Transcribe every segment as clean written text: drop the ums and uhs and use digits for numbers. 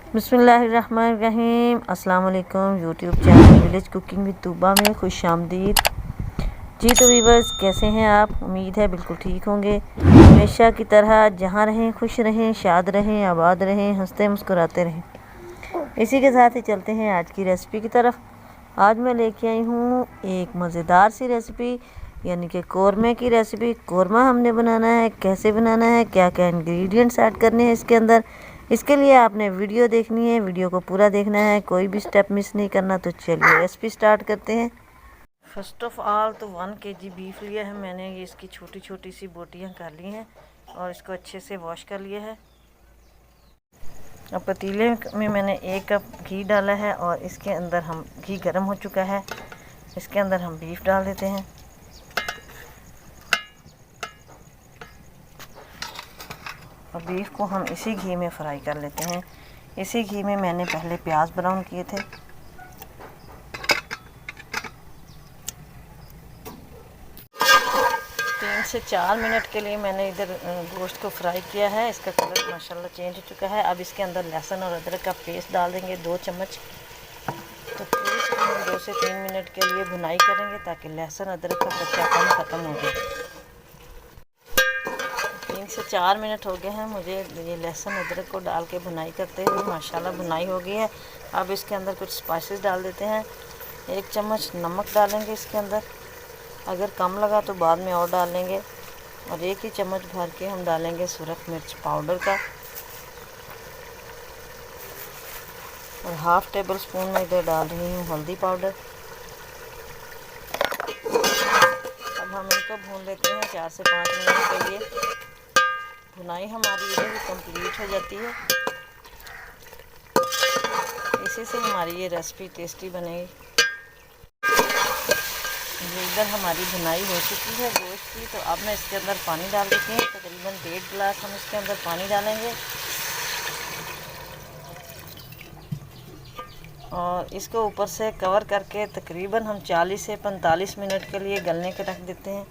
बिस्मिल्लाहिर्रहमानिर्रहीम। अस्सलाम वालेकुम। YouTube channel village cooking with Tooba में खुश आमदीद। जी तो वीवर्स, कैसे हैं आप? उम्मीद है बिल्कुल ठीक होंगे। हमेशा की तरह जहाँ रहें खुश रहें, शाद रहें, आबाद रहें, हंसते मुस्कुराते रहें। इसी के साथ ही चलते हैं आज की रेसिपी की तरफ। आज मैं लेके आई हूँ एक मज़ेदार सी रेसिपी, यानी कि कौरमे की रेसिपी। कौरमा हमने बनाना है, कैसे बनाना है, क्या क्या इंग्रेडिएंट्स ऐड करने हैं इसके अंदर, इसके लिए आपने वीडियो देखनी है। वीडियो को पूरा देखना है, कोई भी स्टेप मिस नहीं करना। तो चलिए रेसिपी स्टार्ट करते हैं। फर्स्ट ऑफ ऑल तो 1 kg बीफ लिया है मैंने। ये इसकी छोटी छोटी सी बोटियाँ कर ली हैं और इसको अच्छे से वॉश कर लिया है। अब पतीले में मैंने 1 कप घी डाला है और इसके अंदर हम घी गर्म हो चुका है, इसके अंदर हम बीफ डाल देते हैं। और बीफ को हम इसी घी में फ्राई कर लेते हैं। इसी घी में मैंने पहले प्याज ब्राउन किए थे। तीन से 4 मिनट के लिए मैंने इधर गोश्त को फ्राई किया है। इसका कलर माशाल्लाह चेंज हो चुका है। अब इसके अंदर लहसुन और अदरक का पेस्ट डाल देंगे 2 चम्मच। तो थोड़ी सी हम 2 से 3 मिनट के लिए भुनाई करेंगे ताकि लहसुन अदरक का कच्चापन ख़त्म हो जाए। 3 से 4 मिनट हो गए हैं मुझे ये लहसुन अदरक को डाल के भुनाई करते हुए। माशाल्लाह भुनाई हो गई है। अब इसके अंदर कुछ स्पाइसेस डाल देते हैं। 1 चम्मच नमक डालेंगे इसके अंदर, अगर कम लगा तो बाद में और डाल लेंगे। और 1 ही चम्मच भर के हम डालेंगे सुरख मिर्च पाउडर का। और हाफ़ टेबल स्पून में इधर डाल रही हूँ हल्दी पाउडर। अब हम इनको भून लेते हैं 4 से 5 मिनट के लिए। भुनाई हमारी इधर भी कंप्लीट हो जाती है। इसी से हमारी ये रेसिपी टेस्टी बनेगी। इधर हमारी भुनाई हो चुकी है गोश्त की। तो अब मैं इसके अंदर पानी डाल देती हूँ। तकरीबन 1.5 गिलास हम इसके अंदर पानी डालेंगे और इसको ऊपर से कवर करके तकरीबन हम 40 से 45 मिनट के लिए गलने के रख देते हैं।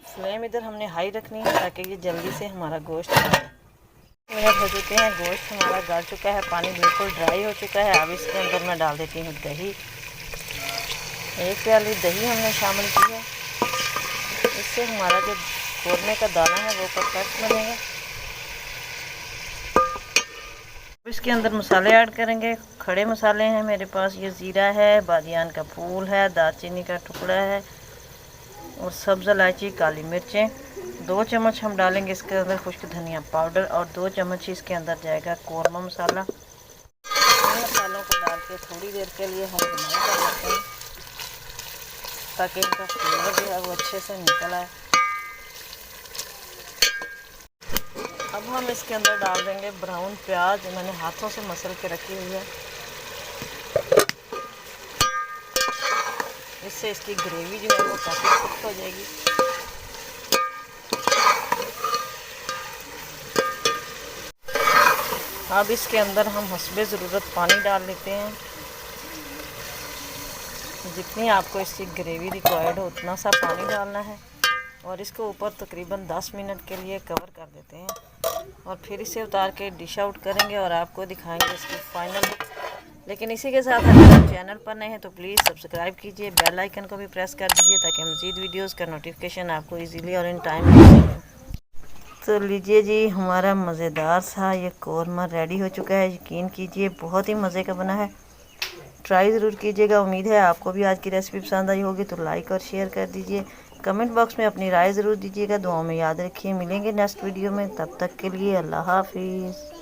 फ्लेम इधर हमने हाई रखनी है ताकि ये जल्दी से हमारा गोश्त मिनट हो चुके हैं। गोश्त हमारा गल चुका है, पानी बिल्कुल ड्राई हो चुका है। अब इसके अंदर मैं डाल देती हूँ दही। 1 प्याली दही हमने शामिल की है। इससे हमारा जो कौरमे का दाना है वो परफेक्ट बनेगा। इसके अंदर मसाले ऐड करेंगे। खड़े मसाले हैं मेरे पास, ये ज़ीरा है, बादियान का फूल है, दालचीनी का टुकड़ा है और सब्ज़ इलायची, काली मिर्चें। 2 चम्मच हम डालेंगे इसके अंदर खुश्क धनिया पाउडर और 2 चम्मच इसके अंदर जाएगा कौरमा मसाला। इन मसालों को डाल के थोड़ी देर के लिए हम भुनाई कर लेते हैं ताकि इनका फ्लेवर जो है वो अच्छे से निकल आए। अब हम इसके अंदर डाल देंगे ब्राउन प्याज, मैंने हाथों से मसल के रखी हुई है। इससे इसकी ग्रेवी जो है वो काफ़ी थिक हो जाएगी। अब इसके अंदर हम हस्बे ज़रूरत पानी डाल लेते हैं। जितनी आपको इसकी ग्रेवी रिक्वायर्ड हो उतना सा पानी डालना है और इसको ऊपर तकरीबन 10 मिनट के लिए कवर कर देते हैं और फिर इसे उतार के डिश आउट करेंगे और आपको दिखाएंगे इसकी फाइनल लुक। लेकिन इसी के साथ अगर आप चैनल पर नए हैं तो प्लीज़ सब्सक्राइब कीजिए, बेल आइकन को भी प्रेस कर दीजिए ताकि मज़ीद वीडियोस का नोटिफिकेशन आपको इजीली और इन टाइम मिल सके। तो लीजिए जी, हमारा मज़ेदार सा ये कौरमा रेडी हो चुका है। यकीन कीजिए बहुत ही मज़े का बना है। ट्राई ज़रूर कीजिएगा। उम्मीद है आपको भी आज की रेसिपी पसंद आई होगी। तो लाइक और शेयर कर दीजिए। कमेंट बॉक्स में अपनी राय ज़रूर दीजिएगा। दुआओं में याद रखिए। मिलेंगे नेक्स्ट वीडियो में, तब तक के लिए अल्लाह हाफिज़।